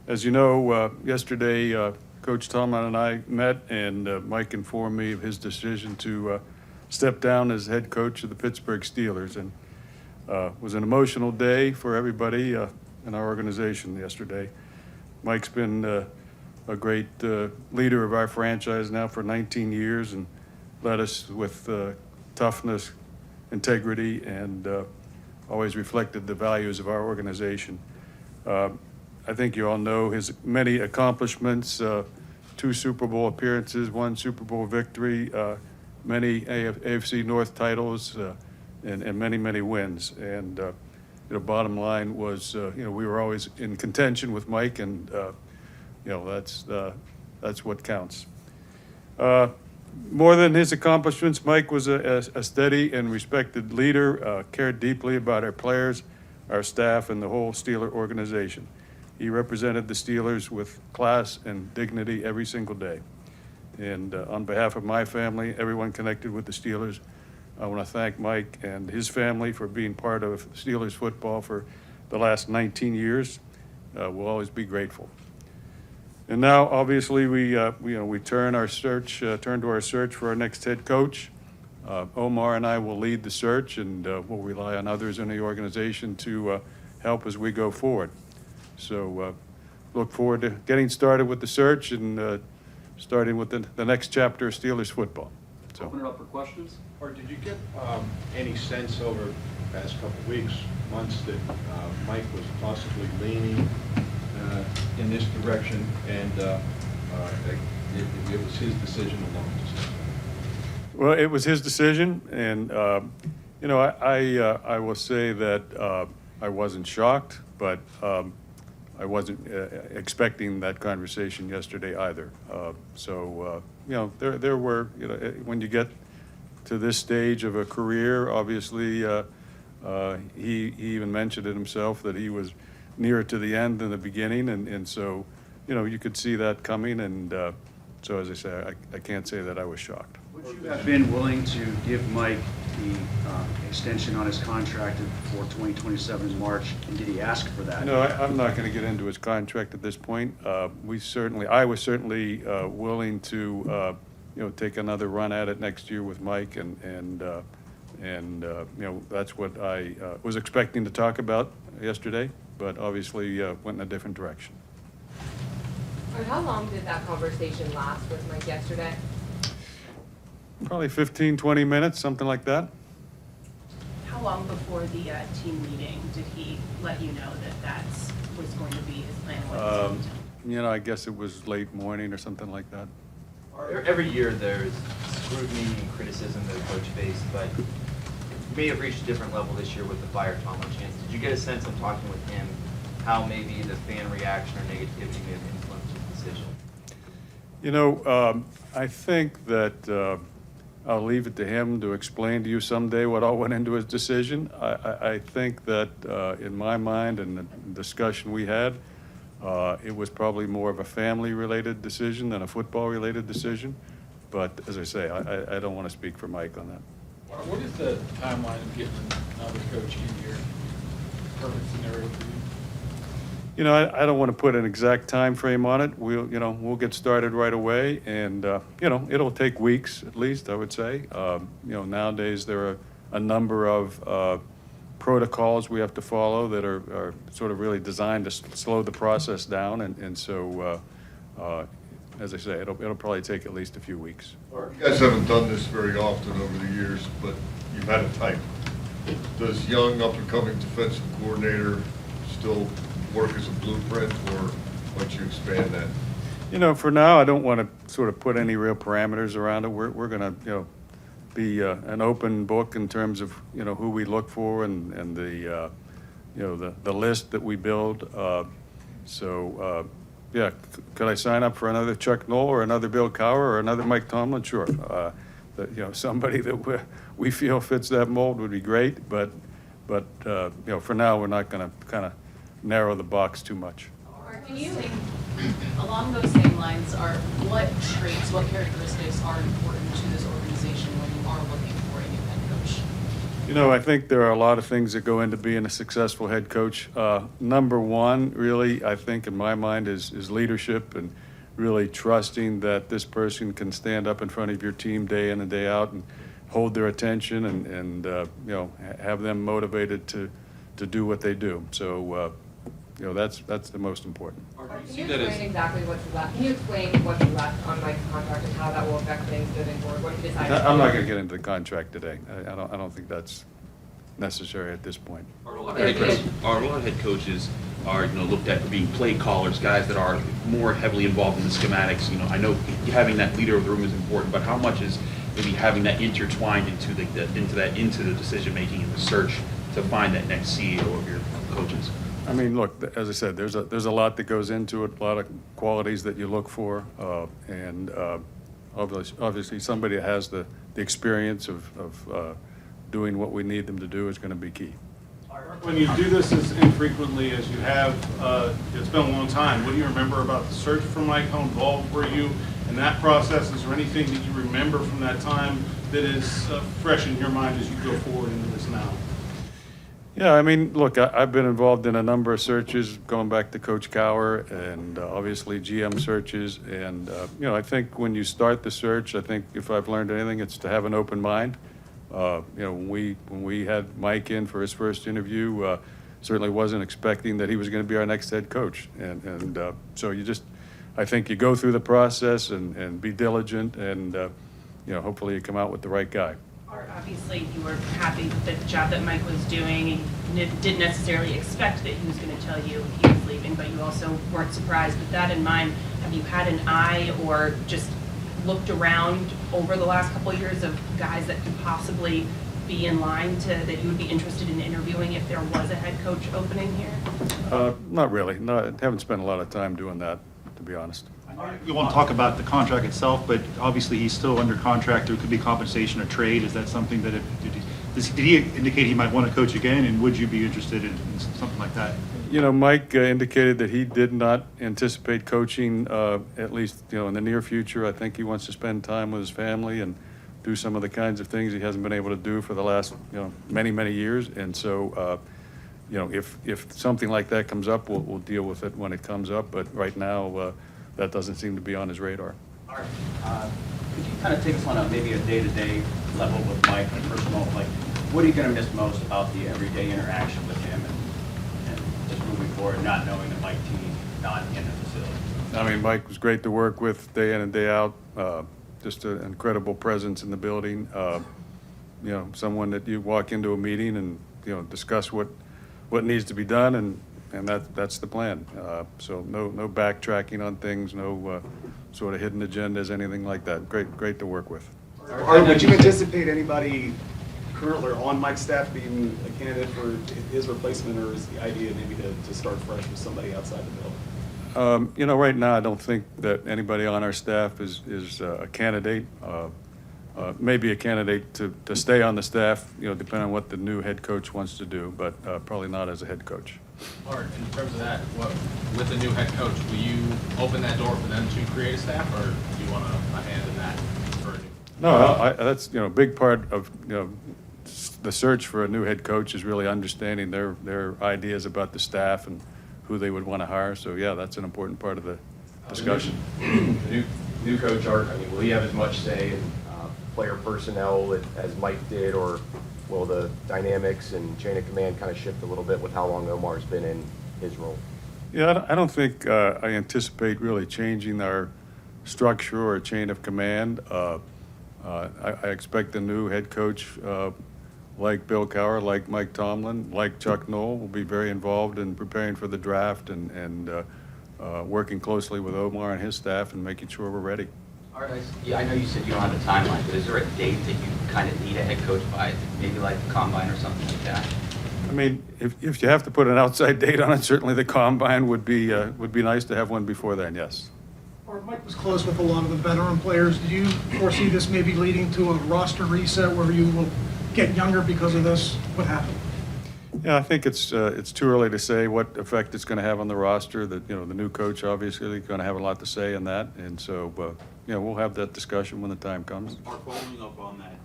As you know, yesterday, Coach Tomlin and I met, and Mike informed me of his decision to step down as head coach of the Pittsburgh Steelers. And it was an emotional day for everybody in our organization yesterday. Mike's been a great leader of our franchise now for 19 years and led us with toughness, integrity, and always reflected the values of our organization. I think you all know his many accomplishments, 2 Super Bowl appearances, 1 Super Bowl victory, many AFC North titles, and many, many wins. And bottom line was, we were always in contention with Mike, and that's what counts. More than his accomplishments, Mike was a steady and respected leader, cared deeply about our players, our staff, and the whole Steeler organization. He represented the Steelers with class and dignity every single day. And on behalf of my family, everyone connected with the Steelers, I want to thank Mike and his family for being part of Steelers football for the last 19 years. We'll always be grateful. And now, obviously, we turn to our search for our next head coach. Omar and I will lead the search, and we'll rely on others in the organization to help as we go forward. So look forward to getting started with the search and starting with the next chapter of Steelers football. So. Open it up for questions. Or did you get any sense over the past couple of weeks, months, that Mike was possibly leaning in this direction, and it was his decision alone? Well, it was his decision, and I will say that I wasn't shocked, but I wasn't expecting that conversation yesterday either. There were, when you get to this stage of a career, obviously, he even mentioned it himself that he was nearer to the end than the beginning, and so, you could see that coming, and so as I say, I can't say that I was shocked. Would you have been willing to give Mike the extension on his contract for 2027 in March, and did he ask for that? No, I'm not going to get into his contract at this point. I was certainly willing to, take another run at it next year with Mike, and that's what I was expecting to talk about yesterday, but obviously went in a different direction. And how long did that conversation last with Mike yesterday? Probably 15, 20 minutes, something like that. How long before the team meeting did he let you know that was going to be his plan? I guess it was late morning or something like that. Every year there's scrutiny and criticism that a coach faced, but you may have reached a different level this year with the Fire Tomlin chance. Did you get a sense of talking with him how maybe the fan reaction or negativity may have influenced his decision? I think that I'll leave it to him to explain to you someday what all went into his decision. I think that in my mind and the discussion we had, it was probably more of a family-related decision than a football-related decision. But as I say, I don't want to speak for Mike on that. What is the timeline of getting another coach in here? Perfect scenario for you? I don't want to put an exact time frame on it. We'll get started right away, and it'll take weeks at least, I would say. Nowadays there are a number of protocols we have to follow that are sort of really designed to slow the process down, and so as I say, it'll probably take at least a few weeks. You guys haven't done this very often over the years, but you've had a type. Does young up-and-coming defensive coordinator still work as a blueprint, or once you expand that? For now, I don't want to sort of put any real parameters around it. We're going to, be an open book in terms of, who we look for and the, the list that we build. Could I sign up for another Chuck Noll or another Bill Cowher or another Mike Tomlin? Sure. Somebody that we feel fits that mold would be great, but for now, we're not going to kind of narrow the box too much. Can you, along those same lines, what traits, what characteristics are important to this organization when you are looking for a new head coach? You know, I think there are a lot of things that go into being a successful head coach. Number one, really, I think in my mind is leadership and really trusting that this person can stand up in front of your team day in and day out and hold their attention and you know, have them motivated to do what they do. So, you know, that's the most important. Can you explain exactly what's left? Can you explain what's left on Mike's contract and how that will affect things moving forward? What he decided? I'm not going to get into the contract today. I don't think that's necessary at this point. A lot of head coaches are, you know, looked at for being play callers, guys that are more heavily involved in the schematics. You know, I know having that leader of the room is important, but how much is maybe having that intertwined into the decision making and the search to find that next CEO of your coaches? I mean, look, as I said, there's a lot that goes into it, a lot of qualities that you look for, and obviously somebody that has the experience of doing what we need them to do is going to be key. When you do this as infrequently as you have, it's been a long time. What do you remember about the search for Mike? How involved were you in that process? Is there anything that you remember from that time that is fresh in your mind as you go forward into this now? Yeah, I mean, look, I've been involved in a number of searches going back to Coach Cower and obviously GM searches. And, you know, I think when you start the search, I think if I've learned anything, it's to have an open mind. You know, when we had Mike in for his first interview, certainly wasn't expecting that he was going to be our next head coach. And so I think you go through the process and be diligent and, you know, hopefully you come out with the right guy. Obviously, you were happy with the job that Mike was doing, and didn't necessarily expect that he was going to tell you he was leaving, but you also weren't surprised. With that in mind, have you had an eye or just looked around over the last couple of years of guys that could possibly be in line that you would be interested in interviewing if there was a head coach opening here? Not really. No, I haven't spent a lot of time doing that, to be honest. You won't talk about the contract itself, but obviously he's still under contract. There could be compensation or trade. Is that something that, did he indicate he might want to coach again, and would you be interested in something like that? You know, Mike indicated that he did not anticipate coaching, at least, you know, in the near future. I think he wants to spend time with his family and do some of the kinds of things he hasn't been able to do for the last, you know, many years. And so, you know, if something like that comes up, we'll deal with it when it comes up. But right now, that doesn't seem to be on his radar. Art, could you kind of take us on maybe a day-to-day level with Mike, and personal, like, what are you going to miss most about the everyday interaction with him and just moving forward, not knowing that Mike T not in the facility? I mean, Mike was great to work with day in and day out. Just an incredible presence in the building. You know, someone that you walk into a meeting and, you know, discuss what needs to be done, and that's the plan. So no backtracking on things, no sort of hidden agendas, anything like that. Great to work with. Or would you anticipate anybody currently on Mike's staff being a candidate for his replacement, or is the idea maybe to start fresh with somebody outside the building? You know, right now I don't think that anybody on our staff is a candidate. Maybe a candidate to stay on the staff, you know, depending on what the new head coach wants to do, but probably not as a head coach. Art, in terms of that, with the new head coach, will you open that door for them to create a staff, or do you want a hand in that for a new? No, that's, you know, a big part of, you know, the search for a new head coach is really understanding their ideas about the staff and who they would want to hire. So yeah, that's an important part of the discussion. The new coach, Art, I mean, will he have as much say in player personnel as Mike did, or will the dynamics and chain of command kind of shift a little bit with how long Omar's been in his role? Yeah, I don't think I anticipate really changing our structure or chain of command. I expect the new head coach, like Bill Cowher, like Mike Tomlin, like Chuck Noll, will be very involved in preparing for the draft and working closely with Omar and his staff and making sure we're ready. All right, I know you said you don't have a timeline, but is there a date that you kind of need a head coach by, maybe like the combine or something like that? I mean, if you have to put an outside date on it, certainly the combine would be nice to have one before then, yes. Or Mike was close with a lot of the veteran players. Do you foresee this maybe leading to a roster reset where you will get younger because of this? What happened? Yeah, I think it's too early to say what effect it's going to have on the roster. That, you know, the new coach obviously is going to have a lot to say in that, and so you know, we'll have that discussion when the time comes. Following up on that,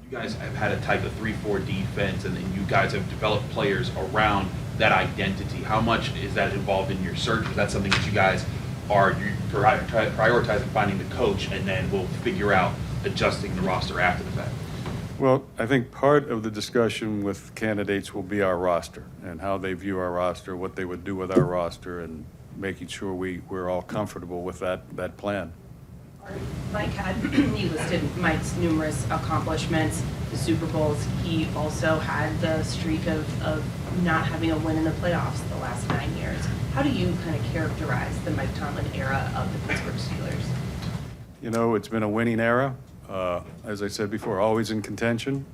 you guys have had a type of 3-4 defense, and then you guys have developed players around that identity. How much is that involved in your search? Is that something that you guys are prioritizing finding the coach, and then we'll figure out adjusting the roster after the fact? Well, I think part of the discussion with candidates will be our roster and how they view our roster, what they would do with our roster, and making sure we're all comfortable with that plan. Mike had, he listed Mike's numerous accomplishments, the Super Bowls. He also had the streak of not having a win in the playoffs the last 9 years. How do you kind of characterize the Mike Tomlin era of the Pittsburgh Steelers? You know, it's been a winning era. As I said before, always in contention.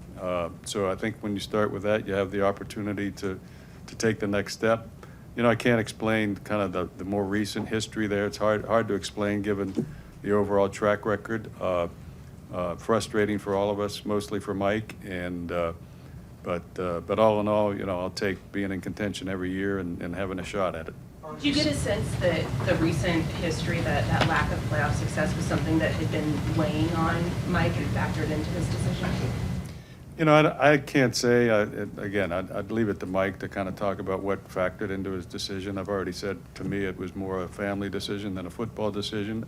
So I think when you start with that, you have the opportunity to take the next step. You know, I can't explain kind of the more recent history there. It's hard to explain given the overall track record. Frustrating for all of us, mostly for Mike. And but all in all, you know, I'll take being in contention every year and having a shot at it. Do you get a sense that the recent history, that lack of playoff success was something that had been weighing on Mike and factored into his decision? You know, I can't say. Again, I'd leave it to Mike to kind of talk about what factored into his decision. I've already said, to me, it was more a family decision than a football decision.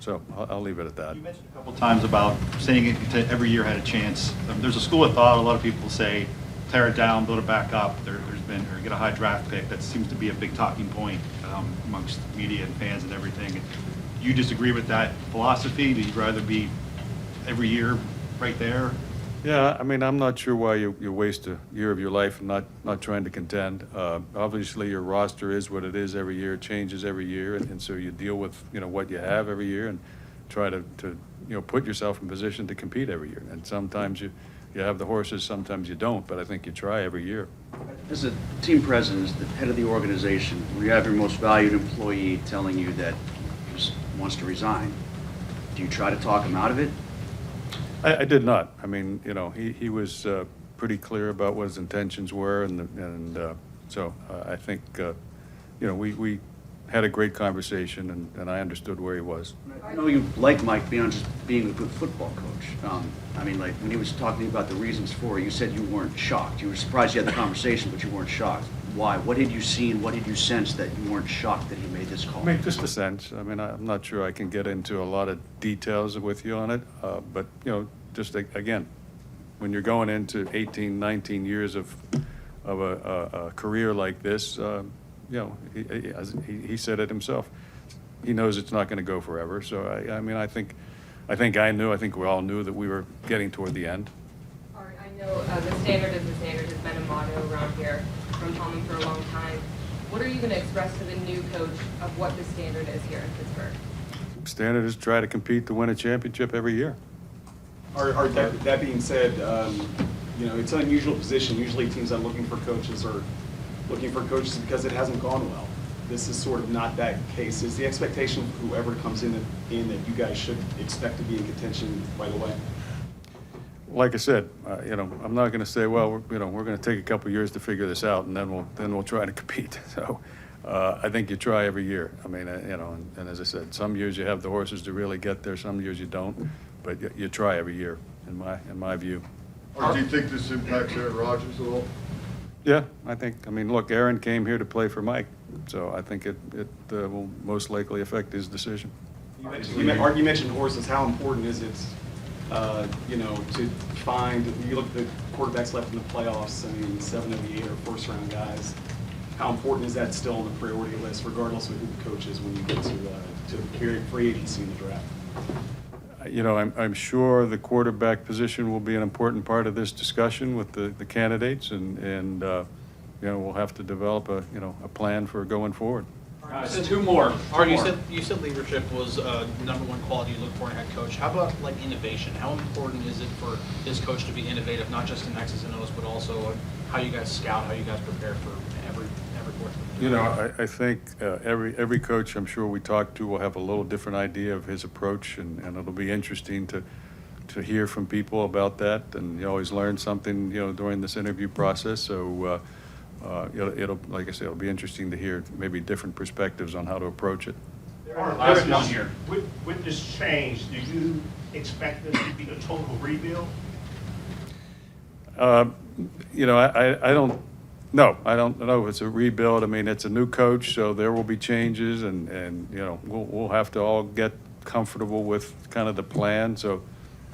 So I'll leave it at that. You mentioned a couple times about saying it every year had a chance. There's a school of thought, a lot of people say, tear it down, build it back up. There's been, or get a high draft pick. That seems to be a big talking point amongst media and fans and everything. Do you disagree with that philosophy? Do you rather be every year right there? Yeah, I mean, I'm not sure why you waste a year of your life and not trying to contend. Obviously, your roster is what it is every year. It changes every year, and so you deal with, you know, what you have every year and try to you know, put yourself in position to compete every year. And sometimes you have the horses, sometimes you don't, but I think you try every year. As a team president, as the head of the organization, where you have your most valued employee telling you that he wants to resign, do you try to talk him out of it? I did not. I mean, you know, he was pretty clear about what his intentions were, and so I think, you know, we had a great conversation, and I understood where he was. I know you like Mike beyond just being a good football coach. I mean, like, when he was talking about the reasons for it, you said you weren't shocked. You were surprised you had the conversation, but you weren't shocked. Why? What had you seen? What did you sense that you weren't shocked that he made this call? I mean, just a sense. I mean, I'm not sure I can get into a lot of details with you on it, but, you know, just again, when you're going into 18, 19 years of a career like this, you know, he said it himself. He knows it's not going to go forever. So I mean, I think we all knew that we were getting toward the end. All right, I know the standard is the standard has been a motto around here from Tomlin for a long time. What are you going to express to the new coach of what the standard is here in Pittsburgh? Standard is try to compete to win a championship every year. That being said, you know, it's an unusual position. Usually teams that are looking for coaches are looking for coaches because it hasn't gone well. This is sort of not that case. Is the expectation of whoever comes in that you guys should expect to be in contention right away? Like I said, you know, I'm not going to say, well, we're going to take a couple years to figure this out, and then we'll try to compete. So I think you try every year. I mean, you know, and as I said, some years you have the horses to really get there, some years you don't, but you try every year, in my view. Or do you think this impacts Aaron Rodgers at all? Yeah, I mean, look, Aaron came here to play for Mike, so I think it will most likely affect his decision. You mentioned horses. How important is it, you know, to find, you look at the quarterbacks left in the playoffs, I mean, 7 of the 8 are first-round guys. How important is that still on the priority list, regardless of who the coach is when you get to free agency in the draft? You know, I'm sure the quarterback position will be an important part of this discussion with the candidates, and you know, we'll have to develop a plan for going forward. Two more. Art, you said leadership was number one quality you look for in a head coach. How about like innovation? How important is it for this coach to be innovative, not just in X's and O's, but also how you guys scout, how you guys prepare for every course? You know, I think every coach I'm sure we talk to will have a little different idea of his approach, and it'll be interesting to hear from people about that. And you always learn something, you know, during this interview process. So it'll, like I said, it'll be interesting to hear maybe different perspectives on how to approach it. Last one here. With this change, do you expect this to be a total rebuild? You know, I don't, no, I don't know if it's a rebuild. I mean, it's a new coach, so there will be changes and, you know, we'll have to all get comfortable with kind of the plan. So,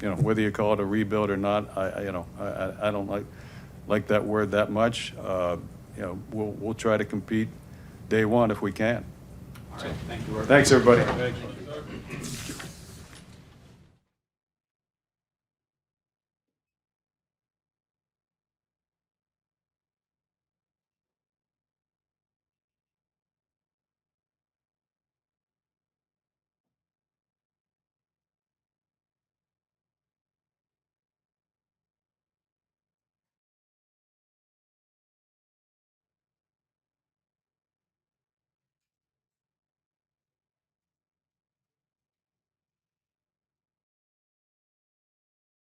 you know, whether you call it a rebuild or not, you know, I don't like that word that much. You know, we'll try to compete day one if we can. All right, thank you. Thanks, everybody. Thank you.